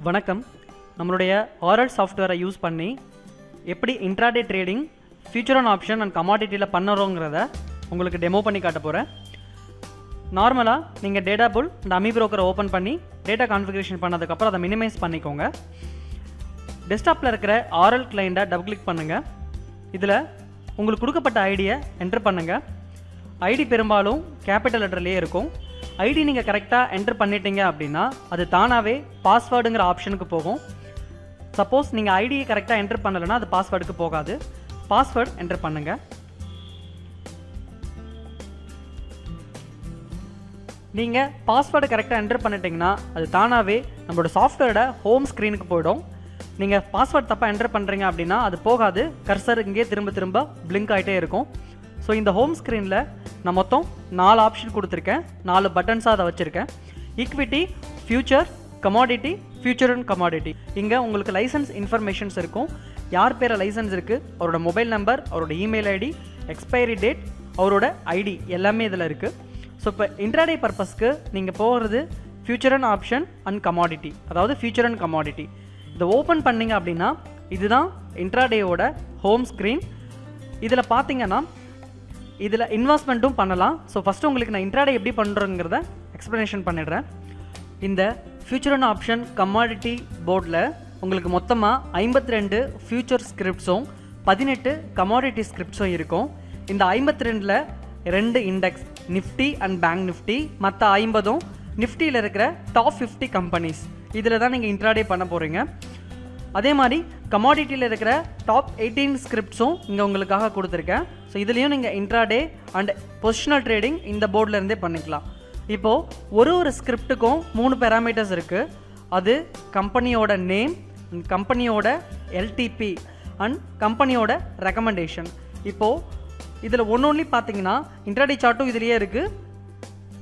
வணக்கம். நம்மளுடைய ஆரல் சாஃப்ட்வேரை யூஸ் பண்ணி எப்படி intraday trading future and option and கமாடிட்டியில் பண்ணுறோங்கிறத உங்களுக்கு டெமோ பண்ணி காட்ட போகிறேன். நார்மலாக நீங்கள் டேட்டா புல் அண்ட் அமி ப்ரோக்கரை ஓப்பன் பண்ணி டேட்டா கான்ஃபிகரேஷன் பண்ணதுக்கப்புறம் அதை மினிமைஸ் பண்ணிக்கோங்க. டெஸ்க்டாப்பில் இருக்கிற ஆரல் கிளைண்ட்டை டபுள் கிளிக் பண்ணுங்கள். இதில் உங்களுக்கு கொடுக்கப்பட்ட ஐடியை என்டர் பண்ணுங்கள். ஐடி பெரும்பாலும் கேபிட்டல் லெட்டர்லேயே இருக்கும். ஐடி நீங்கள் கரெக்டாக என்டர் பண்ணிட்டீங்க அப்படின்னா அது தானாகவே பாஸ்வேர்டுங்கிற ஆப்ஷனுக்கு போகும். சப்போஸ் நீங்கள் ஐடியை கரெக்டாக என்டர் பண்ணலைன்னா அது பாஸ்வேர்டுக்கு போகாது. பாஸ்வேர்டு என்டர் பண்ணுங்கள். நீங்கள் பாஸ்வேர்டு கரெக்டாக என்டர் பண்ணிட்டீங்கன்னா அது தானாகவே நம்மளோட சாஃப்ட்வேரோட ஹோம் ஸ்க்ரீனுக்கு போயிடும். நீங்கள் பாஸ்வேர்டு தப்பாக என்டர் பண்ணுறீங்க அப்படின்னா அது போகாது. கர்சர் இங்கே திரும்ப திரும்ப பிளிங்க் ஆகிட்டே இருக்கும். ஸோ இந்த ஹோம் ஸ்க்ரீனில் நான் மொத்தம் 4 ஆப்ஷன் கொடுத்துருக்கேன். 4 பட்டன்ஸாக அதை வச்சுருக்கேன். Equity, future, commodity, future and commodity. இங்கே உங்களுக்கு லைசன்ஸ் இன்ஃபர்மேஷன்ஸ் இருக்கும். யார் பேரை லைசன்ஸ் இருக்குது, அவரோட மொபைல் நம்பர், அவரோட இமெயில் ஐடி, எக்ஸ்பைரி டேட், அவரோட ஐடி எல்லாமே இதில் இருக்குது. ஸோ இப்போ இன்ட்ராடே பர்பஸ்க்கு நீங்கள் போகிறது future and option and commodity, அதாவது ஃபியூச்சர் அண்ட் கமாடிட்டி. இதை ஓப்பன் பண்ணிங்க அப்படின்னா இதுதான் இன்ட்ராடேயோட ஹோம் ஸ்க்ரீன். இதில் பார்த்தீங்கன்னா இதில் இன்வெஸ்ட்மெண்ட்டும் பண்ணலாம். ஸோ ஃபஸ்ட்டு உங்களுக்கு நான் இன்ட்ராடே எப்படி பண்ணுறோங்கிறத எக்ஸ்ப்ளனேஷன் பண்ணிடுறேன். இந்த ஃபியூச்சர் அண்ட் ஆப்ஷன் கமாடிட்டி போர்டில் உங்களுக்கு மொத்தமாக 52 ஃபியூச்சர் ஸ்கிரிப்ட்ஸும் 18 கமாடிட்டி ஸ்கிரிப்ட்ஸும் இருக்கும். இந்த 52ல் 2 index, Nifty and bank Nifty. மற்ற 50ம் நிஃப்டியில் இருக்கிற டாப் 50 கம்பெனிஸ். இதில் தான் நீங்கள் இன்ட்ராடே பண்ண போகிறீங்க. அதே மாதிரி கமாடிட்டியில் இருக்கிற டாப் 18 ஸ்கிரிப்ட்ஸும் இங்கே உங்களுக்காக கொடுத்துருக்கேன். ஸோ இதுலேயும் நீங்கள் இன்ட்ராடே அண்ட் பொசிஷனல் ட்ரேடிங் இந்த போர்டில் இருந்தே பண்ணிக்கலாம். இப்போது ஒரு ஸ்கிரிப்ட்டுக்கும் 3 பேராமீட்டர்ஸ் இருக்குது. அது கம்பெனியோட நேம், கம்பெனியோட எல்டிபி அண்ட் கம்பெனியோட ரெக்கமெண்டேஷன். இப்போது இதில் ஒன்று பார்த்தீங்கன்னா இன்ட்ராடே சார்ட்டும் இதுலேயே இருக்குது,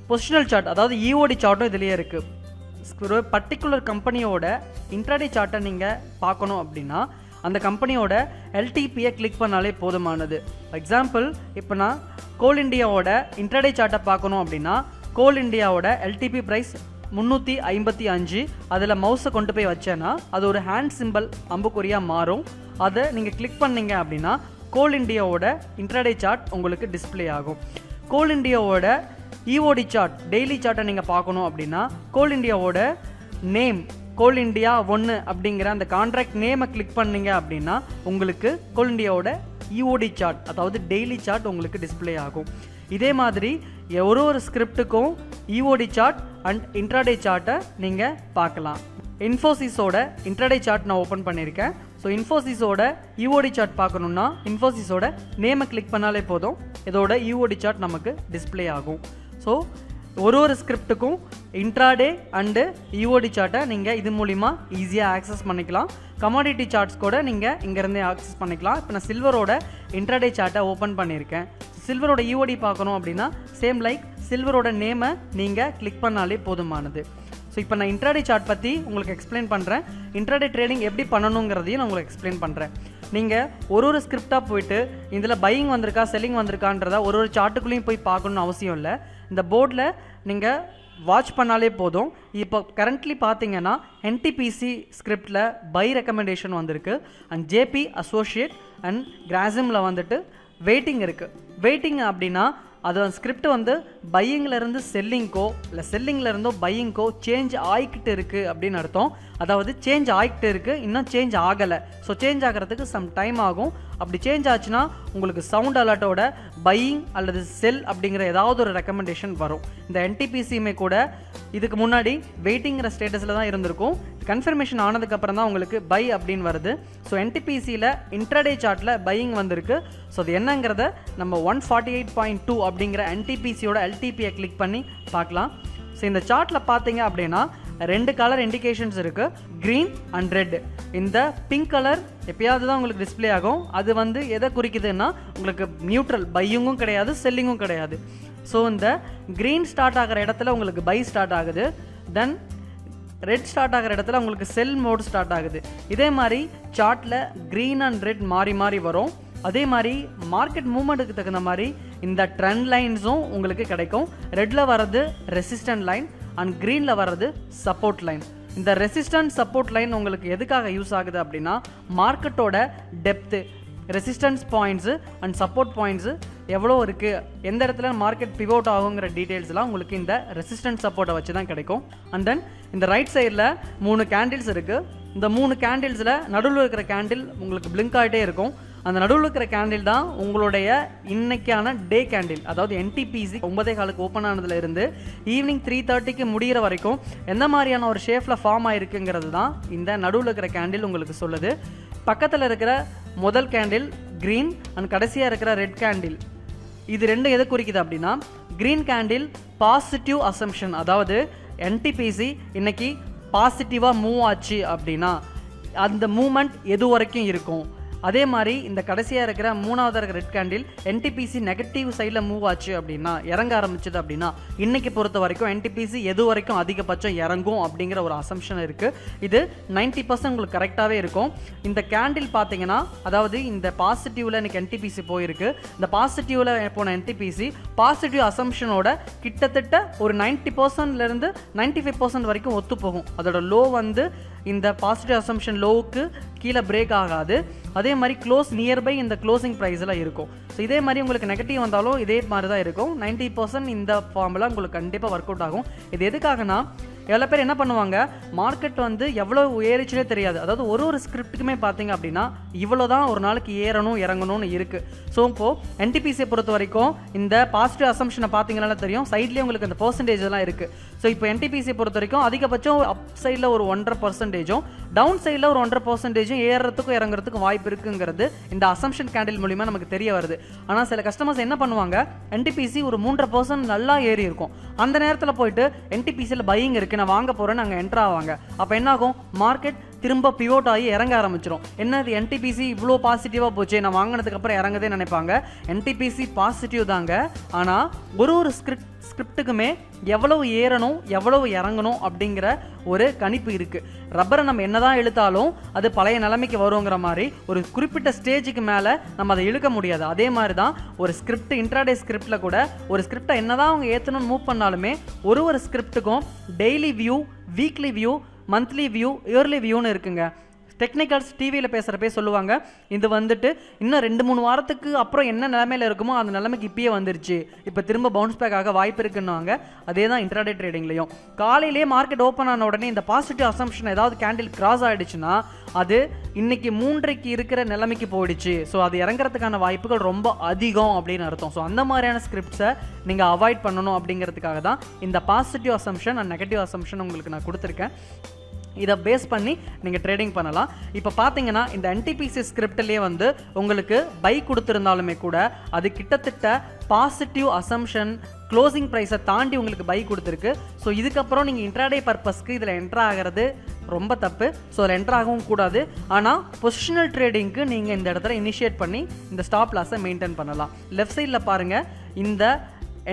பொசிஷனல் சார்ட் அதாவது இஓடி சார்ட்டும் இதுலேயே இருக்குது. ஒரு பர்டிகுலர் கம்பெனியோட இன்ட்ராடே சார்ட்டை நீங்கள் பார்க்கணும் அப்படின்னா அந்த கம்பெனியோட எல்டிபியை கிளிக் பண்ணாலே போதுமானது. எக்ஸாம்பிள், இப்போ நான் கோல் இண்டியாவோட இன்ட்ராடே சார்ட்டை பார்க்கணும் அப்படின்னா கோல் இண்டியாவோட எல்டிபி ப்ரைஸ் 355. அதில் மவுஸை கொண்டு போய் வச்சேன்னா அது ஒரு ஹேண்ட் சிம்பிள் அம்புக்குறியாக மாறும். அதை நீங்கள் கிளிக் பண்ணீங்க அப்படின்னா கோல் இண்டியாவோட இன்ட்ராடே சார்ட் உங்களுக்கு டிஸ்பிளே ஆகும். கோல் இண்டியாவோட இஓடி சார்ட், டெய்லி சார்ட்டை நீங்கள் பார்க்கணும் அப்படின்னா கோல் இண்டியாவோட நேம் கோல் இண்டியா 1 அப்படிங்கிற அந்த கான்ட்ராக்ட் நேமை கிளிக் பண்ணீங்க அப்படின்னா உங்களுக்கு கோல் இண்டியாவோட இஓடி சார்ட் அதாவது டெய்லி சார்ட் உங்களுக்கு டிஸ்பிளே ஆகும். இதே மாதிரி ஒரு ஸ்கிரிப்டுக்கும் இஓடி சார்ட் அண்ட் இன்ட்ராடே சார்ட்டை நீங்கள் பார்க்கலாம். இன்ஃபோசிஸோட இன்ட்ராடே சார்ட் நான் ஓப்பன் பண்ணியிருக்கேன். ஸோ இன்ஃபோசிஸோட இஓடி சார்ட் பார்க்கணுன்னா இன்ஃபோசிஸோட நேமை கிளிக் பண்ணாலே போதும், இதோட இஓடி சார்ட் நமக்கு டிஸ்பிளே ஆகும். ஸோ ஒரு ஸ்கிரிப்டுக்கும் இன்ட்ராடே அண்டு இஓடி சார்ட்டை நீங்கள் இது மூலிமா ஈஸியாக ஆக்சஸ் பண்ணிக்கலாம். கமாடிட்டி சார்ட்ஸ் கூட நீங்கள் இங்கேருந்தே ஆக்சஸ் பண்ணிக்கலாம். இப்போ நான் சில்வரோட இன்ட்ராடே சார்ட்டை ஓப்பன் பண்ணியிருக்கேன். சில்வரோட இஓடி பார்க்கணும் அப்படின்னா சேம் லைக் சில்வரோட நேமை நீங்கள் கிளிக் பண்ணாலே போதுமானது. ஸோ இப்போ நான் இன்ட்ராடே சார்ட் பற்றி உங்களுக்கு எக்ஸ்பிளைன் பண்ணுறேன். இன்ட்ராடே ட்ரேடிங் எப்படி பண்ணணுங்கிறதையும் நான் உங்களுக்கு எக்ஸ்பிளைன் பண்ணுறேன். நீங்கள் ஒரு ஸ்கிரிப்டாக போயிட்டு இதில் பையிங் வந்திருக்கா செல்லிங் வந்திருக்கான்றதா ஒரு சார்ட்டுக்குள்ளேயும் போய் பார்க்கணுன்னு அவசியம் இல்லை. இந்த போர்டில் நீங்கள் வாட்ச் பண்ணாலே போதும். இப்போ கரண்ட்லி பார்த்தீங்கன்னா என்டிபிசி ஸ்கிரிப்டில் பை ரெக்கமெண்டேஷன் வந்திருக்கு அண்ட் ஜேபி அசோசியேட் அண்ட் கிராசிமில் வந்துட்டு வெயிட்டிங் இருக்குது. வெயிட்டிங் அப்படின்னா அது ஸ்கிரிப்ட் வந்து பையிங்லேருந்து செல்லிங்க்கோ இல்லை செல்லிங்லேருந்தோ பையிங்க்கோ சேஞ்ச் ஆகிக்கிட்டு இருக்குது அப்படின்னு அர்த்தம். அதாவது சேஞ்ச் ஆகிக்கிட்டு இருக்குது, இன்னும் சேஞ்ச் ஆகலை. ஸோ சேஞ்ச் ஆகிறதுக்கு சம் டைம் ஆகும். அப்படி சேஞ்ச் ஆச்சுன்னா உங்களுக்கு சவுண்ட் அலர்ட்டோட பையிங் அல்லது செல் அப்படிங்கிற ஏதாவது ஒரு ரெக்கமெண்டேஷன் வரும். இந்த என்டிபிசியுமே கூட இதுக்கு முன்னாடி வெயிட்டிங்கிற ஸ்டேட்டஸில் தான் இருந்திருக்கும். கன்ஃபர்மேஷன் ஆனதுக்கப்புறம் தான் உங்களுக்கு பை அப்படின்னு வருது. ஸோ என்டிபிசியில் இன்ட்ராடே சார்ட்டில் பையிங் வந்திருக்கு. ஸோ அது என்னங்கிறத நம்ம 148.2 அப்படிங்கிற என்டிபிசியோட எல்டிபியை கிளிக் பண்ணி பார்க்கலாம். ஸோ இந்த சார்ட்டில் பார்த்தீங்க அப்படின்னா 2 கலர் இண்டிகேஷன்ஸ் இருக்குது, க்ரீன் அண்ட் ரெட். இந்த பிங்க் கலர் எப்பயாவது தான் உங்களுக்கு டிஸ்பிளே ஆகும். அது வந்து எதை குறிக்குதுன்னா உங்களுக்கு நியூட்ரல், பையிங்கும் கிடையாது செல்லிங்கும் கிடையாது. ஸோ இந்த க்ரீன் ஸ்டார்ட் ஆகிற இடத்துல உங்களுக்கு பை ஸ்டார்ட் ஆகுது, தென் ரெட் ஸ்டார்ட் ஆகிற இடத்துல உங்களுக்கு செல் மோட் ஸ்டார்ட் ஆகுது. இதே மாதிரி சார்ட்டில் க்ரீன் அண்ட் ரெட் மாறி மாறி வரும். அதே மாதிரி மார்க்கெட் மூவ்மெண்ட்டுக்கு தகுந்த மாதிரி இந்த ட்ரெண்ட் லைன்ஸும் உங்களுக்கு கிடைக்கும். ரெட்டில் வர்றது ரெசிஸ்டன்ட் லைன் அண்ட் க்ரீனில் வர்றது சப்போர்ட் லைன். இந்த ரெசிஸ்டன்ஸ் சப்போர்ட் லைன் உங்களுக்கு எதுக்காக யூஸ் ஆகுது அப்படின்னா மார்க்கெட்டோட depth, resistance points and support points எவ்வளோ இருக்குது, எந்த இடத்துல மார்க்கெட் பிவோட் ஆகுங்கிற டீட்டெயில்ஸ்லாம் உங்களுக்கு இந்த ரெசிஸ்டன்ஸ் சப்போர்ட்டை வச்சு தான் கிடைக்கும். அண்ட் தென் இந்த ரைட் சைடில் 3 கேண்டில்ஸ் இருக்குது. இந்த 3 கேண்டில்ஸில் நடுவில் இருக்கிற கேண்டில் உங்களுக்கு பிளிங்க் ஆகிட்டே இருக்கும். அந்த நடுவில் இருக்கிற கேண்டில் தான் உங்களுடைய இன்னைக்கான டே கேண்டில். அதாவது என்டிபிசி 9:15 ஓப்பன் ஆனதுல இருந்து ஈவினிங் 3:30 முடிகிற வரைக்கும் எந்த மாதிரியான ஒரு ஷேப்பில் ஃபார்ம் ஆகிருக்குங்கிறது தான் இந்த நடுவில் இருக்கிற கேண்டில் உங்களுக்கு சொல்லுது. பக்கத்தில் இருக்கிற முதல் கேண்டில் க்ரீன் அண்ட் கடைசியாக இருக்கிற ரெட் கேண்டில், இது ரெண்டும் எதை குறிக்குது அப்படின்னா, க்ரீன் கேண்டில் பாசிட்டிவ் அசம்ஷன். அதாவது என்டிபிசி இன்னைக்கு பாசிட்டிவாக மூவ் ஆச்சு அப்படின்னா அந்த மூமெண்ட் எது வரைக்கும் இருக்கும். அதே மாதிரி இந்த கடைசியாக இருக்கிற மூணாவது இருக்கிற ரெட் கேண்டில் என்டிபிசி நெகட்டிவ் சைடில் மூவ் ஆச்சு அப்படின்னா, இறங்க ஆரம்பிச்சது அப்படின்னா, இன்னைக்கு பொறுத்த வரைக்கும் என்டிபிசி எது வரைக்கும் அதிகபட்சம் இறங்கும் அப்படிங்கிற ஒரு அசம்ஷன் இருக்குது. இது 90% உங்களுக்கு கரெக்டாகவே இருக்கும். இந்த கேண்டில் பார்த்தீங்கன்னா, அதாவது இந்த பாசிட்டிவில் இன்னைக்கு என்டிபிசி போயிருக்கு. இந்த பாசிட்டிவில் போன என்டிபிசி பாசிட்டிவ் அசம்ஷனோட கிட்டத்தட்ட ஒரு 90%லேருந்து 95% வரைக்கும் ஒத்து போகும். அதோட லோ வந்து இந்த பாசிட்டிவ் அசம்ஷன் லோவுக்கு கீழே பிரேக் ஆகாது. அதே மாதிரி க்ளோஸ் நியர்பை இந்த க்ளோசிங் ப்ரைஸில் இருக்கும். ஸோ இதே மாதிரி உங்களுக்கு நெகட்டிவ் வந்தாலும் இதே மாதிரி தான் இருக்கும். 90% இந்த ஃபார்முலா உங்களுக்கு கண்டிப்பாக ஒர்க் அவுட் ஆகும். இது எதுக்காகனா, எவ்வளோ பேர் என்ன பண்ணுவாங்க, மார்க்கெட் வந்து எவ்வளோ ஏறிச்சுனே தெரியாது. அதாவது ஒரு ஸ்கிரிப்ட்டுக்குமே பார்த்தீங்க அப்படின்னா இவ்வளோ தான் ஒரு நாளைக்கு ஏறணும் இறங்கணும்னு இருக்குது. ஸோ இப்போது என்டிபிசியை பொறுத்த வரைக்கும் இந்த பாசிட்டிவ் அசம்ஷனை பார்த்தீங்கன்னா தெரியும், சைட்லேயே உங்களுக்கு அந்த பர்சன்டேஜ்லாம் இருக்குது. ஸோ இப்போ என்டிபிசியை பொறுத்த வரைக்கும் அதிகபட்சம் அப் சைடில் ஒரு 1.5%, டவுன் சைடில் ஒரு 1.5% ஏறுறதுக்கும் இறங்குறதுக்கும் வாய்ப்பு இருக்குங்கிறது இந்த அசம்ஷன் கேண்டில் மூலிமா நமக்கு தெரிய வருது. ஆனால் சில கஸ்டமர்ஸ் என்ன பண்ணுவாங்க, என்டிபிசி ஒரு 3.5% நல்லா ஏறி இருக்கும், அந்த நேரத்தில் போயிட்டு என்டிபிசியில் பையிங் இருக்குது நான் வாங்க போகிறேன்னு அங்கே என்ட்ரு ஆவாங்க. அப்போ என்னாகும், மார்க்கெட் திரும்ப பிவோட் ஆகி இறங்க ஆரம்பிச்சிடும். என்னது என்டிபிசி இவ்வளோ பாசிட்டிவாக போச்சு, நான் வாங்கினதுக்கு அப்புறம் இறங்குதே நினைப்பாங்க. என்டிபிசி பாசிட்டிவ் தாங்க, ஆனால் ஒரு ஸ்கிரிப்டுக்குமே எவ்வளவு ஏறணும் எவ்வளவு இறங்கணும் அப்படிங்கிற ஒரு கணிப்பு இருக்குது. ரப்பரை நம்ம என்னதான் இழுத்தாலும் அது பழைய நிலைமைக்கு வருங்கிற மாதிரி ஒரு குறிப்பிட்ட ஸ்டேஜுக்கு மேலே நம்ம அதை இழுக்க முடியாது. அதே மாதிரி தான் ஒரு ஸ்கிரிப்ட், இன்ட்ராடே ஸ்கிரிப்டில் கூட ஒரு ஸ்கிரிப்டை என்னதான் அவங்க ஏற்றணும்னு மூவ் பண்ணாலுமே ஒரு ஸ்கிரிப்டுக்கும் daily view, weekly view, monthly view, yearly வியூன்னு இருக்குங்க. டெக்னிக்கல்ஸ் டிவியில் பேசுகிறப்பே சொல்லுவாங்க, இது வந்துட்டு இன்னும் 2-3 வாரத்துக்கு அப்புறம் என்ன நிலைமையில் இருக்குமோ அந்த நிலைமைக்கு இப்பயே வந்துருச்சு, இப்போ திரும்ப பவுன்ஸ் பேக் ஆக வாய்ப்பு இருக்குன்னுவாங்க. அதே தான் இன்ட்ராடே ட்ரேடிங்லையும். காலையிலேயே மார்க்கெட் ஓப்பன் ஆன உடனே இந்த பாசிட்டிவ் அசம்ஷன் ஏதாவது கேண்டில் கிராஸ் ஆகிடுச்சுன்னா அது இன்னைக்கு 3:30 இருக்கிற நிலைமைக்கு போயிடுச்சு, ஸோ அது இறங்குறதுக்கான வாய்ப்புகள் ரொம்ப அதிகம் அப்படின்னு அர்த்தம். ஸோ அந்த மாதிரியான ஸ்கிரிப்ட்ஸை நீங்கள் அவாய்ட் பண்ணணும் அப்படிங்கிறதுக்காக தான் இந்த positive assumption and negative assumption உங்களுக்கு நான் கொடுத்துருக்கேன். இதை பேஸ் பண்ணி நீங்கள் ட்ரேடிங் பண்ணலாம். இப்போ பார்த்தீங்கன்னா இந்த என்டிபிசி ஸ்கிரிப்ட்லேயே வந்து உங்களுக்கு பை கொடுத்துருந்தாலுமே கூட அது கிட்டத்தட்ட பாசிட்டிவ் அசம்ஷன் க்ளோசிங் ப்ரைஸை தாண்டி உங்களுக்கு பை கொடுத்துருக்கு. ஸோ இதுக்கப்புறம் நீங்கள் இன்ட்ராடே பர்பஸ்க்கு இதில் என்ட்ரு ஆகிறது ரொம்ப தப்பு. ஸோ அதில் என்ட்ரு ஆகவும் கூடாது. ஆனால் பொசிஷனல் ட்ரேடிங்க்கு நீங்கள் இந்த இடத்துல இனிஷியேட் பண்ணி இந்த ஸ்டாப் லாஸை மெயின்டைன் பண்ணலாம். லெஃப்ட் சைடில் பாருங்கள், இந்த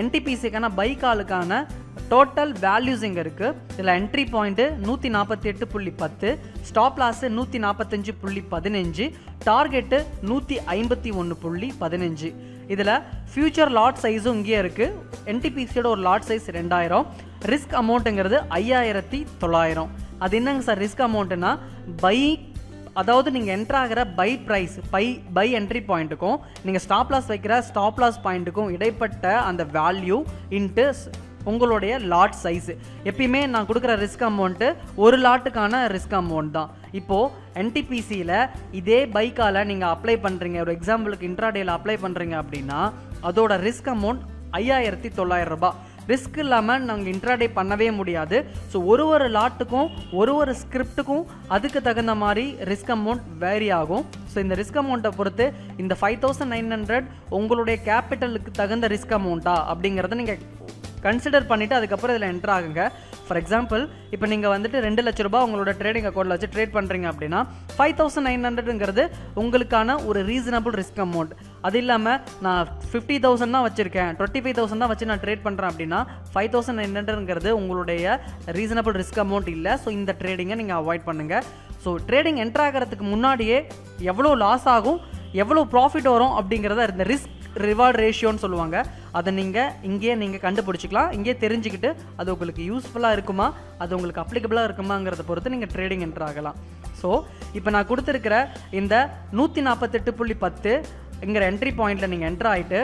என்டிபிசிக்கான பை காலுக்கான டோட்டல் வேல்யூஸ் இங்கே இருக்குது. இதில் entry point 148.10, stop loss 145.15, target 151.15. இதில் ஃபியூச்சர் லாட் சைஸும் இங்கேயே இருக்குது. என்டிபிசியோட ஒரு லாட் சைஸ் 2000, ரிஸ்க் அமௌண்ட்டுங்கிறது 5900. அது என்னங்க சார் ரிஸ்க் அமௌண்ட்டுன்னா, பை அதாவது நீங்கள் என்ட்ரு ஆகிற பை ப்ரைஸ், பை என்ட்ரி பாயிண்ட்டுக்கும் நீங்கள் ஸ்டாப் லாஸ் வைக்கிற ஸ்டாப் லாஸ் பாயிண்ட்டுக்கும் இடைப்பட்ட அந்த வேல்யூ இன்ட்டு உங்களுடைய லாட் சைஸு. எப்பயுமே நான் கொடுக்குற ரிஸ்க் அமௌண்ட்டு ஒரு லாட்டுக்கான ரிஸ்க் அமௌண்ட் தான். இப்போது என்டிபிசியில் இதே பைக்கால் நீங்கள் அப்ளை பண்ணுறீங்க, ஒரு எக்ஸாம்பிளுக்கு இன்ட்ராடேயில் அப்ளை பண்ணுறீங்க அப்படின்னா அதோட ரிஸ்க் அமௌண்ட் 5900 ரூபாய். ரிஸ்க் இல்லாமல் நாங்கள் இன்ட்ராடே பண்ணவே முடியாது. ஸோ ஒரு லாட்டுக்கும் ஒரு ஸ்கிரிப்டுக்கும் அதுக்கு தகுந்த மாதிரி ரிஸ்க் அமௌண்ட் வேரி ஆகும். ஸோ இந்த ரிஸ்க் அமௌண்ட்டை பொறுத்து இந்த 5900 உங்களுடைய கேபிட்டலுக்கு தகுந்த ரிஸ்க் அமௌண்ட்டா அப்படிங்கிறத நீங்கள் கன்சிடர் பண்ணிவிட்டு அதுக்கப்புறம் இதில் என்ட்ரு ஆகுங்க. ஃபார் எக்ஸாம்பிள் இப்போ நீங்கள் வந்துட்டு 2 லட்ச ரூபாய் உங்களோட ட்ரேடிங் அக்கௌண்ட்டில் வச்சு ட்ரேட் பண்ணுறீங்க அப்படின்னா 5900ங்கிறது உங்களுக்கான ஒரு ரீசனபிள் ரிஸ்க் அமௌண்ட். அது இல்லாமல் நான் 50,000 தான் வச்சுருக்கேன், 25,000 தான் வச்சு நான் ட்ரேட் பண்ணுறேன் அப்படின்னா 5900ங்கிறது உங்களுடைய ரீசனபிள் ரிஸ்க் அமௌண்ட் இல்லை. ஸோ இந்த ட்ரேடிங்கை நீங்கள் அவாய்ட் பண்ணுங்கள். ஸோ ட்ரேடிங் என்ட்ரு ஆகிறதுக்கு முன்னாடியே எவ்வளோ லாஸ் ஆகும் எவ்வளோ ப்ராஃபிட் வரும் அப்படிங்கிறத இந்த ரிஸ்க் ரிவார்ட் ரேஷியோன்னு சொல்லுவாங்க, அதை நீங்கள் இங்கேயே கண்டுபிடிச்சிக்கலாம். இங்கே தெரிஞ்சுக்கிட்டு அது உங்களுக்கு யூஸ்ஃபுல்லாக இருக்குமா, அது உங்களுக்கு அப்ளிகபிளாக இருக்குமாங்கிறத பொறுத்து நீங்கள் ட்ரேடிங் என்ட்ரு ஆகலாம். ஸோ இப்போ நான் கொடுத்துருக்கிற இந்த 148.10ங்கிற என்ட்ரி பாயிண்டில் நீங்கள் என்ட்ரு ஆகிட்டு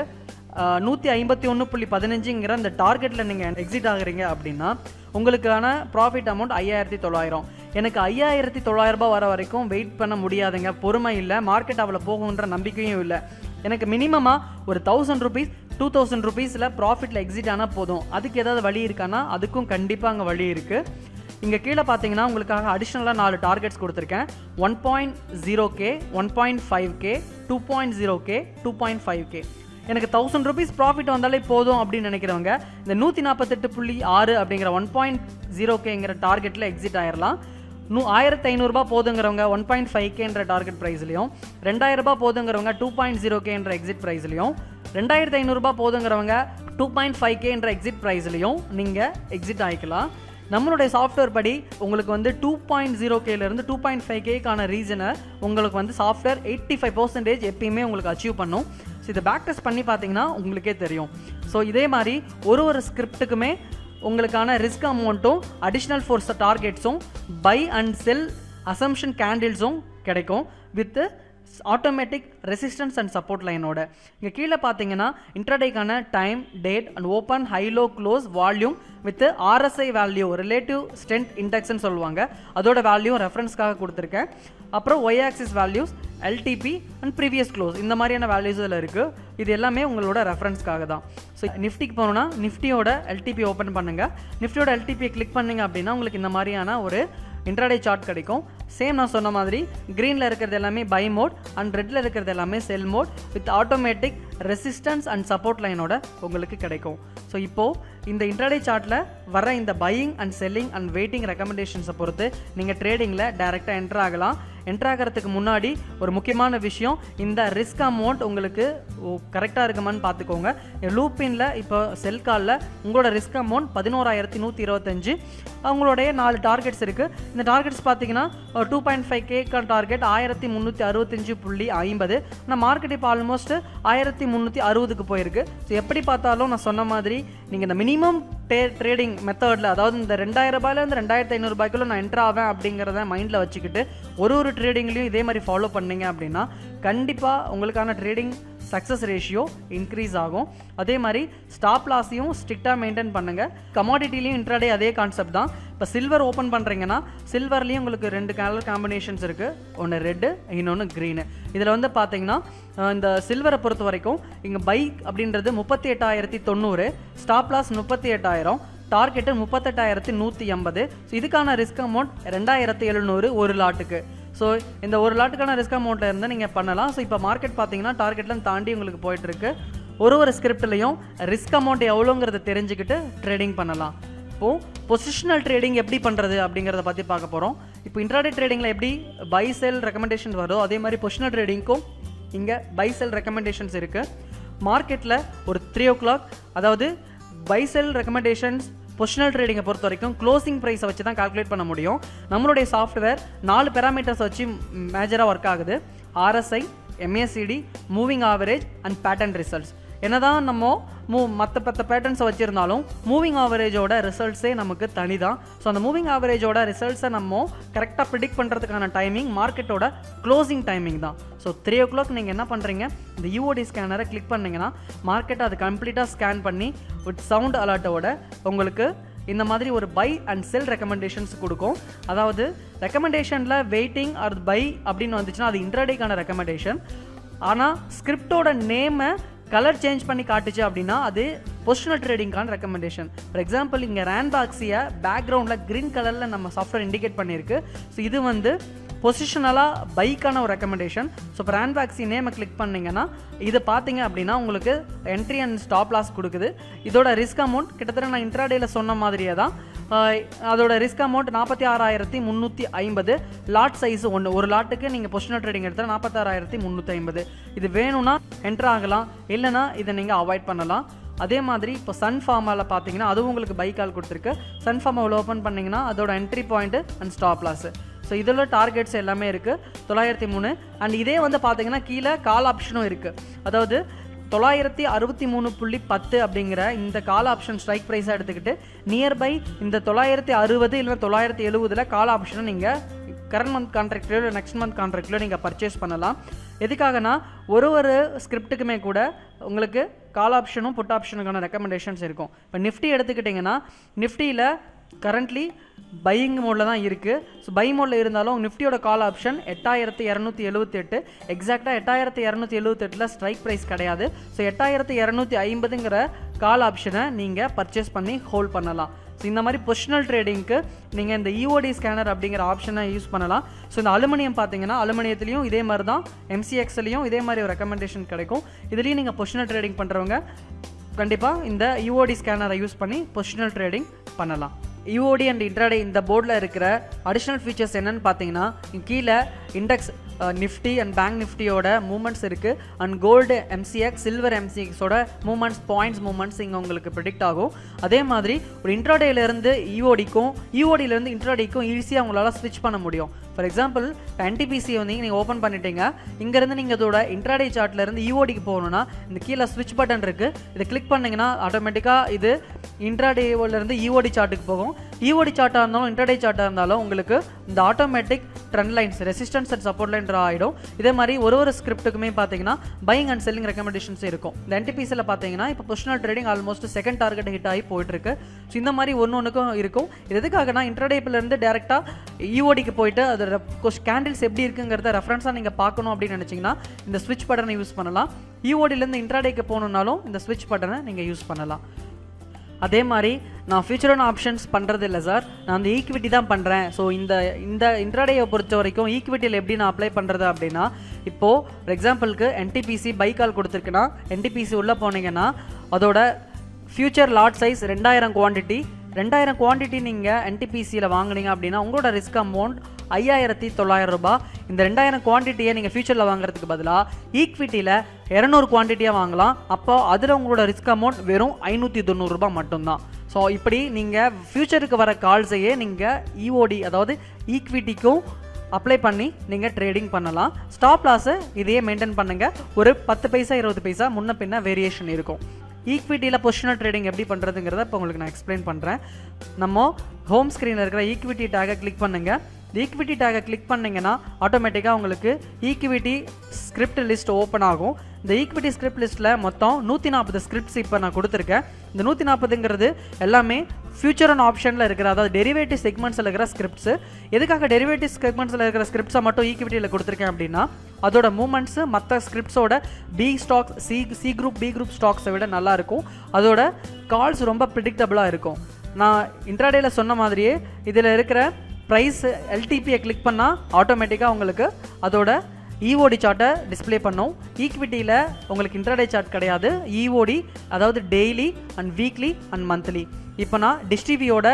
151.15ங்கிற இந்த டார்கெட்டில் நீங்கள் எக்ஸிட் ஆகுறீங்க அப்படின்னா உங்களுக்கான ப்ராஃபிட் அமௌண்ட் 5,900. எனக்கு 5,900 ரூபாய் வர வரைக்கும் வெயிட் பண்ண முடியாதுங்க, பொறுமை இல்லை, மார்க்கெட் அவ்வளோ போகுன்ற நம்பிக்கையும் இல்லை. எனக்கு மினிமமாக ஒரு 1000 rupees 2000 rupeesல ப்ராஃபிட்டில் எக்ஸிட் ஆனால் போதும். அதுக்கு ஏதாவது வழி இருக்கான்னா அதுக்கும் கண்டிப்பாக அங்கே வழி இருக்குது. இங்கே கீழே பார்த்தீங்கன்னா உங்களுக்காக அடிஷ்னலாக 4 டார்கெட்ஸ் கொடுத்துருக்கேன். 1.0K, 1.5K, 2.0K, 2.5K. எனக்கு 1000 rupees ப்ராஃபிட் வந்தாலே போதும் அப்படின்னு நினைக்கிறவங்க இந்த 148.6 அப்படிங்கிற 1.0Kங்கிற டார்கெட்டில் எக்ஸிட் ஆயிடலாம். 1,500 ரூபாய் போதுங்கிறவங்க 1.5Kன்ற டார்கெட் ப்ரைஸ்லையும், 2,000 ரூபாய் போதுங்கிறவங்க 2.0Kன்ற எக்ஸிட் ப்ரைஸ்லையும், 2,500 ரூபாய் போதுங்கிறவங்க 2.5Kன்ற எக்ஸிட் ப்ரைஸ்லையும் நீங்கள் எக்ஸிட் ஆகிக்கலாம். நம்மளுடைய சாஃப்ட்வேர் படி உங்களுக்கு வந்து 2.0Kலேருந்து 2.5Kக்கான ரீசனை உங்களுக்கு வந்து சாஃப்ட்வேர் 85% எப்பயுமே உங்களுக்கு அச்சீவ் பண்ணும். ஸோ இதை பேக் டெஸ்ட் பண்ணி பார்த்தீங்கன்னா உங்களுக்கே தெரியும். ஸோ இதே மாதிரி ஒரு ஸ்கிரிப்டுக்குமே உங்களுக்கான ரிஸ்க் அமௌண்ட்டும் அடிஷ்னல் ஃபோர்ஸ் டார்கெட்ஸும் பை அண்ட் செல் அசம்ஷன் கேண்டில்ஸும் கிடைக்கும் with automatic resistance and support லைனோட. இங்கே கீழே பார்த்தீங்கன்னா இன்ட்ராடேக்கான time, date and open, high, low, close, volume with RSI value, relative strength இண்டெக்ஸ்ன்னு சொல்லுவாங்க, அதோட வேல்யூ ரெஃபரன்ஸ்க்காக கொடுத்துருக்கேன். அப்புறம் Y axis values, LTP and previous close, இந்த மாதிரியான வேல்யூஸ் இதில் இருக்குது. இது எல்லாமே உங்களோட ரெஃபரன்ஸ்க்காக தான். ஸோ நிஃப்டிக்கு போகணுன்னா நிஃப்டியோட LTP ஓப்பன் பண்ணுங்கள். நிஃப்டியோட LTPயை கிளிக் பண்ணிங்க அப்படின்னா உங்களுக்கு இந்த மாதிரியான ஒரு இன்ட்ராடே சார்ட் கிடைக்கும். சேம் நான் சொன்ன மாதிரி க்ரீனில் இருக்கிறது எல்லாமே பை மோட் அண்ட் ரெட்டில் இருக்கிறது எல்லாமே sell mode with automatic resistance and support லைனோட உங்களுக்கு கிடைக்கும். ஸோ இப்போது இந்த இன்ட்ராடே சார்ட்டில் வர இந்த buying and selling and waiting ரெக்கமெண்டேஷன்ஸை பொறுத்து நீங்கள் ட்ரேடிங்கில் டைரெக்டாக என்ட்ரு ஆகலாம். என்ட்ரு ஆகிறதுக்கு முன்னாடி ஒரு முக்கியமான விஷயம், இந்த ரிஸ்க் அமௌண்ட் உங்களுக்கு கரெக்டாக இருக்குமான்னு பார்த்துக்கோங்க. லூப்பின்ல இப்போ செல் காலில் உங்களோட ரிஸ்க் அமௌண்ட் 11,125. அவங்களுடைய 4 டார்கெட்ஸ் இருக்குது. இந்த டார்கெட்ஸ் பார்த்தீங்கன்னா 2.5K டார்கெட் 1,365.50. நான் மார்க்கெட் இப்போ ஆல்மோஸ்ட் 1,360க்கு போயிருக்கு. ஸோ எப்படி பார்த்தாலும் நான் சொன்ன மாதிரி நீங்கள் இந்த மினிமம் ட்ரேடிங் மெத்தடில், அதாவது இந்த 2,000 ரூபாயிலேருந்து 2,500 ரூபாய்க்குள்ள நான் என்ட்ரு ஆவேன் அப்படிங்கிறத மைண்டில் வச்சுக்கிட்டு ஒரு ட்ரேடிங்லையும் இதே மாதிரி ஃபாலோ பண்ணிங்க அப்படின்னா கண்டிப்பாக உங்களுக்கான ட்ரேடிங் சக்ஸஸ் ரேஷியோ இன்க்ரீஸ் ஆகும். அதே மாதிரி ஸ்டாப் லாஸையும் ஸ்ட்ரிக்டாக மெயின்டைன் பண்ணுங்கள். கமாடிட்டிலையும் இன்ட்ராடே அதே கான்செப்ட் தான். இப்போ சில்வர் ஓப்பன் பண்ணுறீங்கன்னா சில்வர்லேயும் உங்களுக்கு 2 கலர் காம்பினேஷன்ஸ் இருக்குது, ஒன்று ரெட்டு இன்னொன்று க்ரீனு. இதில் வந்து பார்த்தீங்கன்னா இந்த சில்வரை பொறுத்த வரைக்கும் இங்கே பை அப்படின்றது 38,900, ஸ்டாப் லாஸ் 38,000, டார்கெட்டு 38,180. ஸோ இதுக்கான ரிஸ்க் அமௌண்ட் 2,700 ஒரு லாட்டுக்கு. ஸோ இந்த ஒரு லாட்டுக்கான ரிஸ்க் அமௌண்ட்டில் இருந்து நீங்கள் பண்ணலாம். ஸோ இப்போ மார்க்கெட் பார்த்தீங்கன்னா டார்கெட்லாம் தாண்டி உங்களுக்கு போயிட்டுருக்கு. ஒரு ஸ்கிரிப்ட்லையும் ரிஸ்க் அமௌண்ட் எவ்வளோங்கிறத தெரிஞ்சுக்கிட்டு ட்ரேடிங் பண்ணலாம். இப்போது பொசிஷனல் ட்ரேடிங் எப்படி பண்ணுறது அப்படிங்கிறத பற்றி பார்க்க போகிறோம். இப்போ இன்ட்ராடே ட்ரேடிங்கில் எப்படி பை செல் ரெக்கமெண்டேஷன்ஸ் வருதோ அதே மாதிரி பொசிஷனல் ட்ரேடிங்க்கும் இங்கே பை செல் ரெக்கமெண்டேஷன்ஸ் இருக்குது. மார்க்கெட்டில் ஒரு 3 o'clock, அதாவது பை செல் ரெக்கமெண்டேஷன்ஸ் பொசிஷனல் ட்ரேடிங்கை பொறுத்த வரைக்கும் க்ளோசிங் ப்ரைஸை வச்சு தான் கால்குலேட் பண்ண முடியும். நம்மளுடைய சாஃப்ட்வேர் 4 பேராமீட்டர்ஸ் வச்சு மேஜராக ஒர்க் ஆகுது. RSI, MACD, moving average and pattern results. என்னதான் நம்ம மற்ற பேட்டர்ன்ஸை வச்சுருந்தாலும் மூவிங் ஆவரேஜோட ரிசல்ட்ஸே நமக்கு தனி தான். ஸோ அந்த மூவிங் ஆவரேஜோட ரிசல்ட்ஸை நம்ம கரெக்டாக ப்ரிடிக்ட் பண்ணுறதுக்கான டைமிங் மார்க்கெட்டோட க்ளோசிங் டைமிங் தான். ஸோ 3 o'clock நீங்கள் என்ன பண்ணுறீங்க, இந்த UOD ஸ்கேனரை கிளிக் பண்ணிங்கன்னா மார்க்கெட்டை அது கம்ப்ளீட்டாக ஸ்கேன் பண்ணி வித் சவுண்ட் அலர்ட்டோட உங்களுக்கு இந்த மாதிரி ஒரு பை அண்ட் செல் ரெக்கமெண்டேஷன்ஸ் கொடுக்கும். அதாவது ரெக்கமெண்டேஷனில் வெயிட்டிங் ஆர் பை அப்படின்னு வந்துச்சுன்னா அது இன்ட்ராடேக்கான ரெக்கமெண்டேஷன். ஆனால் ஸ்கிரிப்டோட நேமை கலர் சேஞ்ச் பண்ணி காட்டுச்சு அப்படின்னா அது பொசிஷனல் ட்ரேடிங்கான ரெக்கமெண்டேஷன். ஃபார் எக்ஸாம்பிள் இங்கே ரேன்பாக்ஸியை பேக்ரவுண்டில் க்ரீன் கலரில் நம்ம சாஃப்ட்வேர் இண்டிகேட் பண்ணியிருக்கு. ஸோ இது வந்து பொசிஷனலாக பைக்கான ஒரு ரெக்கமெண்டேஷன். ஸோ இப்போ ரேன்பாக்ஸி நேமை கிளிக் பண்ணிங்கன்னா இது பார்த்தீங்க அப்படின்னா உங்களுக்கு என்ட்ரி அண்ட் ஸ்டாப் லாஸ் கொடுக்குது. இதோட ரிஸ்க் அமௌண்ட் கிட்டத்தட்ட நான் இன்ட்ராடேயில் சொன்ன மாதிரியே தான். அதோட ரிஸ்க் அமௌண்ட் 46,350. லாட் சைஸ் ஒரு லாட்டுக்கு நீங்கள் பொசிஷனல் ட்ரேடிங் எடுத்தால் 46,350. இது வேணும்னா என்ட்ரு ஆகலாம், இல்லைனா இதை நீங்கள் அவாய்ட் பண்ணலாம். அதே மாதிரி இப்போ சன் ஃபார்மாவில் பார்த்தீங்கன்னா அதுவும் உங்களுக்கு பை கால் கொடுத்துருக்கு. சன் ஃபார்மை ஓப்பன் பண்ணிங்கன்னா அதோட entry point and stop loss. So இதில் டார்கெட்ஸ் எல்லாமே இருக்குது 903. அண்ட் இதே வந்து பார்த்தீங்கன்னா கீழே கால் ஆப்ஷனும் இருக்குது. அதாவது 963.10 அப்படிங்கிற இந்த கால் ஆப்ஷன் ஸ்ட்ரைக் ப்ரைஸாக எடுத்துக்கிட்டு நியர்பை இந்த 960 இல்லைனா 970 கால் ஆப்ஷனை நீங்கள் கரண்ட் மந்த் கான்ட்ராக்ட்லையோ இல்லை நெக்ஸ்ட் மந்த் கான்ட்ராக்ட்லையோ நீங்கள் பர்ச்சேஸ் பண்ணலாம். எதுக்காகனா ஒரு ஸ்கிரிப்ட்டுக்குமே கூட உங்களுக்கு கால் ஆப்ஷனும் புட் ஆப்ஷனுக்கான ரெக்கமெண்டேஷன்ஸ் இருக்கும். இப்போ நிஃப்டி எடுத்துக்கிட்டிங்கன்னா நிஃப்டியில் கரண்ட்லி பையிங் மோடில் தான் இருக்குது. ஸோ பை மோடில் இருந்தாலும் நிஃப்டியோட கால் ஆப்ஷன் 8278, எக்ஸாக்டாக 8278 ஸ்ட்ரைக் ப்ரைஸ் கிடையாது. ஸோ 8250ங்கிற கால் ஆப்ஷனை நீங்கள் பர்ச்சேஸ் பண்ணி ஹோல்ட் பண்ணலாம். ஸோ இந்த மாதிரி பொசிஷனல் ட்ரேடிங்க்கு நீங்கள் இந்த இஓடி ஸ்கேனர் அப்படிங்கிற ஆப்ஷனை யூஸ் பண்ணலாம். ஸோ இந்த அலுமினியம் பார்த்தீங்கன்னா அலுமினியத்துலேயும் இதே மாதிரி தான், எம்சிஎக்ஸ்லையும் இதே மாதிரி ஒரு ரெக்கமெண்டேஷன் கிடைக்கும். இதுலேயும் நீங்கள் பொசிஷனல் ட்ரேடிங் பண்ணுறவங்க கண்டிப்பாக இந்த இஓடி ஸ்கேனரை யூஸ் பண்ணி பொசிஷனல் ட்ரேடிங் பண்ணலாம். யூஓடி அண்ட் இன்ட்ராடே இந்த போர்டில் இருக்கிற அடிஷ்னல் ஃபீச்சர்ஸ் என்னென்னு பார்த்தீங்கன்னா கீழே இண்டெக்ஸ் நிஃப்டி அண்ட் பேங்க் நிஃப்டியோட மூமெண்ட்ஸ் இருக்குது. அண்ட் கோல்டு எம்சிஎக்ஸ், சில்வர் எம்சிஎக்ஸோட மூமெண்ட்ஸ், பாயிண்ட்ஸ் மூமெண்ட்ஸ் இங்கே உங்களுக்கு ப்ரிடிக்ட் ஆகும். அதே மாதிரி ஒரு இன்ட்ராடேலேருந்து இஓடிக்கும் இஓடியிலேருந்து இன்ட்ராடேக்கும் ஈஸியாக உங்களால் ஸ்விட்ச் பண்ண முடியும். ஃபார் எக்ஸாம்பிள் இப்போ என்டிபிசி வந்து நீங்கள் ஓப்பன் பண்ணிட்டீங்க, இங்கேருந்து நீங்கள் இதோட இன்ட்ராடே சார்ட்லேருந்து இஓடிக்கு போகணுன்னா இந்த கீழே ஸ்விட்ச் பட்டன் இருக்குது, இதை கிளிக் பண்ணிங்கன்னா ஆட்டோமேட்டிக்காக இது இன்ட்ராடேவிலேருந்து இஓடி சார்ட்டுக்கு போகும். இஓடி சார்ட்டாக இருந்தாலும் இன்ட்ராடே சார்ட்டாக இருந்தாலும் உங்களுக்கு இந்த automatic trend lines, resistance and support line draw ஆகிடும். இதே மாதிரி ஒரு ஸ்கிரிப்ட்டுக்குமே பார்த்தீங்கன்னா பையிங் அண்ட் செல்லிங் ரெக்கமெண்டேஷன்ஸ் இருக்கும். இந்த என்டிபிசியில் பார்த்தீங்கன்னா இப்போ positional trading almost second target hit ஆகி போயிட்டுருக்கு. ஸோ இந்த மாதிரி ஒன்றுக்கும் இருக்கும். இது எதுக்காகனா இன்ட்ராடேலேருந்து டேரெக்டாக இஓடிக்கு போயிட்டு அதோட கேண்டில்ஸ் எப்படி இருக்குங்கிறத ரெஃபரன்ஸாக நீங்கள் பார்க்கணும் அப்படின்னு நினச்சிங்கன்னா இந்த ஸ்விட்ச் பட்டனை யூஸ் பண்ணலாம். இஓடிலேருந்து இன்ட்ராடேக்கு போகணுன்னாலும் இந்த ஸ்விட்ச் பட்டனை நீங்கள் யூஸ் பண்ணலாம். அதே மாதிரி நான் ஃபியூச்சர் ஆன் ஆப்ஷன்ஸ் பண்ணுறது இல்லை சார், நான் அந்த ஈக்விட்டி தான் பண்ணுறேன். ஸோ இந்த இன்ட்ராடேயை பொறுத்த வரைக்கும் ஈக்விட்டியில் எப்படி நான் அப்ளை பண்ணுறது அப்படின்னா, இப்போது ஃபார் எக்ஸாம்பிளுக்கு என்டிபிசி பை கால் கொடுத்துருக்குன்னா என்டிபிசி உள்ளே போனீங்கன்னா அதோட ஃபியூச்சர் லாட் சைஸ் 2000 குவான்டிட்டி நீங்கள் என்டிபிசியில் வாங்கினீங்க அப்படின்னா உங்களோட ரிஸ்க் அமௌண்ட் 5900 ரூபாய். இந்த 2000 குவான்டிட்டியை நீங்கள் ஃபியூச்சரில் வாங்குறதுக்கு பதிலாக ஈக்விட்டியில் 200 குவான்டிட்டியாக வாங்கலாம். அப்போ அதில் உங்களோட ரிஸ்க் அமௌண்ட் வெறும் 590 ரூபாய் மட்டும்தான். ஸோ இப்படி நீங்கள் ஃபியூச்சருக்கு வர கால்ஸையே நீங்கள் இஓடி அதாவது ஈக்விட்டிக்கும் அப்ளை பண்ணி நீங்கள் ட்ரேடிங் பண்ணலாம். ஸ்டாப் லாஸை இதையே மெயின்டைன் பண்ணுங்கள். ஒரு 10 பைசா 20 பைசா முன்ன பின்ன வேரியேஷன் இருக்கும். ஈக்விட்டியில் பொசிஷனல் ட்ரேடிங் எப்படி பண்ணுறதுங்கிறத இப்போ உங்களுக்கு நான் எக்ஸ்பிளைன் பண்ணுறேன். நம்ம ஹோம் ஸ்க்ரீனில் இருக்கிற ஈக்விட்டி டேகை கிளிக் பண்ணுங்கள். ஈக்விட்டி டேகை கிளிக் பண்ணிங்கன்னா ஆட்டோமேட்டிக்காக உங்களுக்கு ஈக்விட்டி ஸ்கிரிப்ட் லிஸ்ட் ஓப்பன் ஆகும். இந்த ஈக்விட்டி ஸ்கிரிப்ட் லிஸ்ட்டில் மொத்தம் 140 ஸ்கிரிப்ட்ஸ் இப்போ நான் கொடுத்துருக்கேன். இந்த 140ங்கிறது எல்லாமே ஃபியூச்சர் அண்ட் ஆப்ஷனில் இருக்கிற அதாவது டெரிவேட்டிவ் செக்மெண்ட்ஸில் இருக்கிற ஸ்கிரிப்ட்ஸு. எதுக்காக டெரிவேட்டிவ் செக்மெண்ட்ஸில் இருக்கிற ஸ்கிரிப்ட்ஸை மட்டும் ஈக்விட்டியில் கொடுத்துருக்கேன் அப்படின்னா அதோட மூமெண்ட்ஸு மற்ற ஸ்கிரிப்ட்ஸோட பி ஸ்டாக்ஸ் பி குரூப் ஸ்டாக்ஸை விட நல்லாயிருக்கும். அதோட கால்ஸ் ரொம்ப ப்ரிடிக்டபுளாக இருக்கும். நான் இன்ட்ராடேயில் சொன்ன மாதிரியே இதில் இருக்கிற ப்ரைஸ் எல்டிபியை கிளிக் பண்ணால் ஆட்டோமேட்டிக்காக உங்களுக்கு அதோட இஓடி சார்ட்டை டிஸ்பிளே பண்ணும். ஈக்விட்டியில் உங்களுக்கு இன்ட்ராடே சார்ட் கிடையாது, இஓடி அதாவது daily and weekly and monthly. இப்போ நான் டிஸ்டிவியோட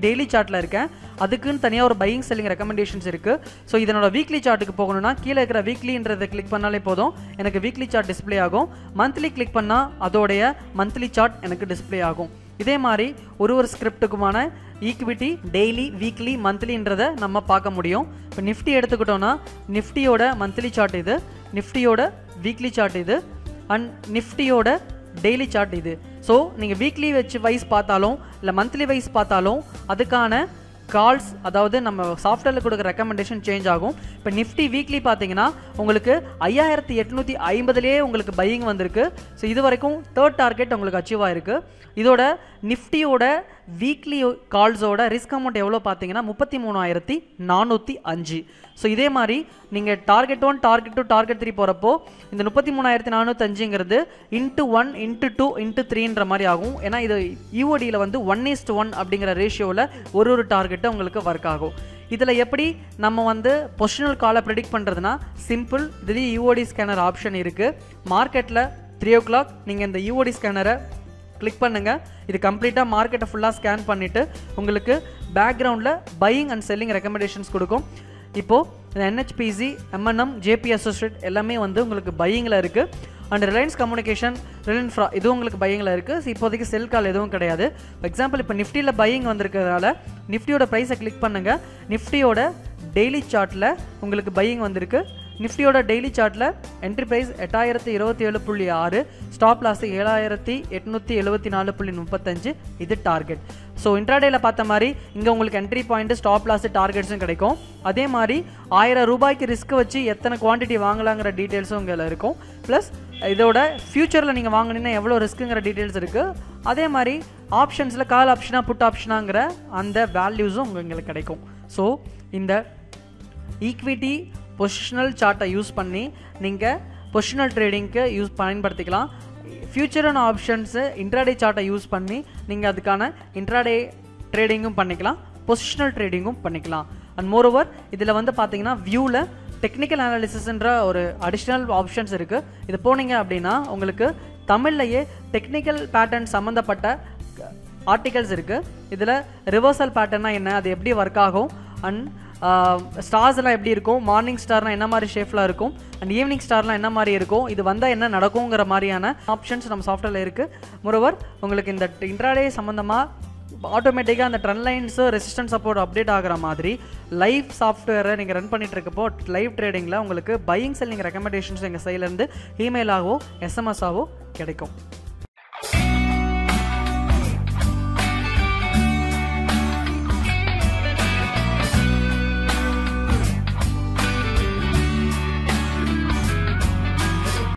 டெய்லி சார்ட்டில் இருக்கேன். அதுக்குன்னு தனியாக ஒரு பையிங் செல்லிங் ரெக்கமெண்டேஷன்ஸ் இருக்குது. ஸோ இதனோட வீக்லி சார்ட்டுக்கு போகணுன்னா கீழே இருக்கிற வீக்லின்றதை கிளிக் பண்ணாலே போதும், எனக்கு வீக்லி சார்ட் டிஸ்பிளே ஆகும். மந்த்லி கிளிக் பண்ணால் அதோடைய மந்த்லி சார்ட் எனக்கு டிஸ்பிளே ஆகும். இதே மாதிரி ஒரு ஸ்கிரிப்டுக்குமான ஈக்விட்டி டெய்லி வீக்லி மந்த்லின்றதை நம்ம பார்க்க முடியும். இப்போ நிஃப்டி எடுத்துக்கிட்டோன்னா நிஃப்டியோட மந்த்லி சார்ட் இது, நிஃப்டியோட வீக்லி சார்ட் இது அண்ட் நிஃப்டியோட டெய்லி சார்ட் இது. ஸோ நீங்கள் வீக்லி வைஸ் பார்த்தாலும் இல்லை மந்த்லி வைஸ் பார்த்தாலும் அதுக்கான கால்ஸ் அதாவது நம்ம சாஃப்ட்வேரில் கொடுக்குற ரெக்கமெண்டேஷன் சேஞ்ச் ஆகும். இப்போ நிஃப்டி வீக்லி பார்த்தீங்கன்னா உங்களுக்கு 5850லேயே உங்களுக்கு பையிங் வந்திருக்கு. ஸோ இது வரைக்கும் 3rd டார்கெட் உங்களுக்கு அச்சீவ் ஆகிருக்கு. இதோட நிஃப்டியோட வீக்லி கால்ஸோட ரிஸ்க் அமௌண்ட் எவ்வளோ பார்த்தீங்கன்னா 33405. ஸோ இதே மாதிரி நீங்கள் டார்கெட் 1 டார்கெட் 2 டார்கெட் 3 போகிறப்போ இந்த 33405ங்கிறது × 1 × 2 × 3ன்ற மாதிரி ஆகும். ஏன்னா இது யூஓடியில் வந்து 1:1 அப்படிங்கிற ரேஷியோவில் ஒரு டார்கெட்டை உங்களுக்கு ஒர்க் ஆகும். இதில் எப்படி நம்ம வந்து பொசிஷனல் காலை ப்ரெடிக்ட் பண்ணுறதுனா சிம்பிள். இதுலேயும் யூஓடி ஸ்கேனர் ஆப்ஷன் இருக்குது. மார்க்கெட்டில் 3 o'clock நீங்கள் இந்த யூஓடி ஸ்கேனரை கிளிக் பண்ணுங்கள். இது கம்ப்ளீட்டாக மார்க்கெட்டை ஃபுல்லாக ஸ்கேன் பண்ணிவிட்டு உங்களுக்கு பேக்ரவுண்டில் பையிங் அண்ட் செல்லிங் ரெக்கமெண்டேஷன்ஸ் கொடுக்கும். இப்போது NHPC, MNM, JP Associate எல்லாமே வந்து உங்களுக்கு பையிங்கில் இருக்குது. அண்ட் ரிலையன்ஸ் கம்யூனிகேஷன், ரிலையன்ஸ் இது உங்களுக்கு பையிங்கில் இருக்குது. இப்போதைக்கு செல் கால் எதுவும் கிடையாது. எக்ஸாம்பிள் இப்போ நிஃப்டியில் பையிங் வந்திருக்கிறதுனால நிஃப்டியோட ப்ரைஸை கிளிக் பண்ணுங்கள். நிஃப்டியோட டெய்லி சார்ட்டில் உங்களுக்கு பையிங் வந்திருக்கு. நிஃப்டியோட டெய்லி சார்ட்டில் என்ட்ரி ப்ரைஸ் 8027.6, ஸ்டாப் லாஸ் 7874.35, இது டார்கெட். ஸோ இன்ட்ராடேல பார்த்த மாதிரி இங்கே உங்களுக்கு என்ட்ரி பாயிண்ட், ஸ்டாப் லாஸ், டார்கெட்ஸும் கிடைக்கும். அதே மாதிரி 1000 ரூபாய்க்கு ரிஸ்க் வச்சு எத்தனை குவான்டிட்டி வாங்கலாங்கிற டீட்டெயில்ஸும் இங்கே இருக்கும். ப்ளஸ் இதோட ஃபியூச்சரில் நீங்கள் வாங்கினீங்கன்னா எவ்வளோ ரிஸ்க்குங்கிற டீட்டெயில்ஸ் இருக்குது. அதே மாதிரி ஆப்ஷன்ஸில் கால் ஆப்ஷனாக புட் ஆப்ஷனாங்கிற அந்த வேல்யூஸும் உங்களுக்கு கிடைக்கும். ஸோ இந்த ஈக்விட்டி பொசிஷனல் சார்ட்டை யூஸ் பண்ணி நீங்கள் பொசிஷனல் ட்ரேடிங்க்கு பயன்படுத்திக்கலாம். ஃபியூச்சரான ஆப்ஷன்ஸு இன்ட்ராடே சார்ட்டை யூஸ் பண்ணி நீங்கள் அதுக்கான இன்ட்ராடே ட்ரேடிங்கும் பண்ணிக்கலாம், பொசிஷனல் ட்ரேடிங்கும் பண்ணிக்கலாம். அண்ட் மோரோவர் இதில் வந்து பார்த்தீங்கன்னா வியூவில் டெக்னிக்கல் அனாலிசிஸ்ன்ற ஒரு அடிஷ்னல் ஆப்ஷன்ஸ் இருக்குது. இது போனீங்க அப்படின்னா உங்களுக்கு தமிழ்லையே டெக்னிக்கல் பேட்டர்ன் சம்மந்தப்பட்ட ஆர்டிகல்ஸ் இருக்குது. இதில் ரிவர்சல் பேட்டர்னா என்ன, அது எப்படி ஒர்க் ஆகும், அண்ட் ஸ்டார்ஸ்லாம் எப்படி இருக்கும், மார்னிங் ஸ்டார்னால் என்ன மாதிரி ஷேஃபில் இருக்கும், அண்ட் ஈவினிங் ஸ்டார்லாம் என்ன மாதிரி இருக்கும், இது வந்தால் என்ன நடக்குங்கிற மாதிரியான ஆப்ஷன்ஸ் நம்ம சாஃப்ட்வேரில் இருக்குது. மோரோவர் உங்களுக்கு இந்த இன்ட்ராடே சம்மந்தமாக ஆட்டோமேட்டிக்காக அந்த trend lines resistance support update ஆகிற மாதிரி லைவ் சாஃப்ட்வேரை நீங்கள் ரன் பண்ணிட்டு இருக்கப்போ லைவ் ட்ரேடிங்கில் உங்களுக்கு பையிங் செல்லிங் ரெக்கமெண்டேஷன்ஸ் எங்கள் சைட்லேருந்து இமெயிலாகவோ எஸ்எம்எஸ்ஸாகவோ கிடைக்கும்.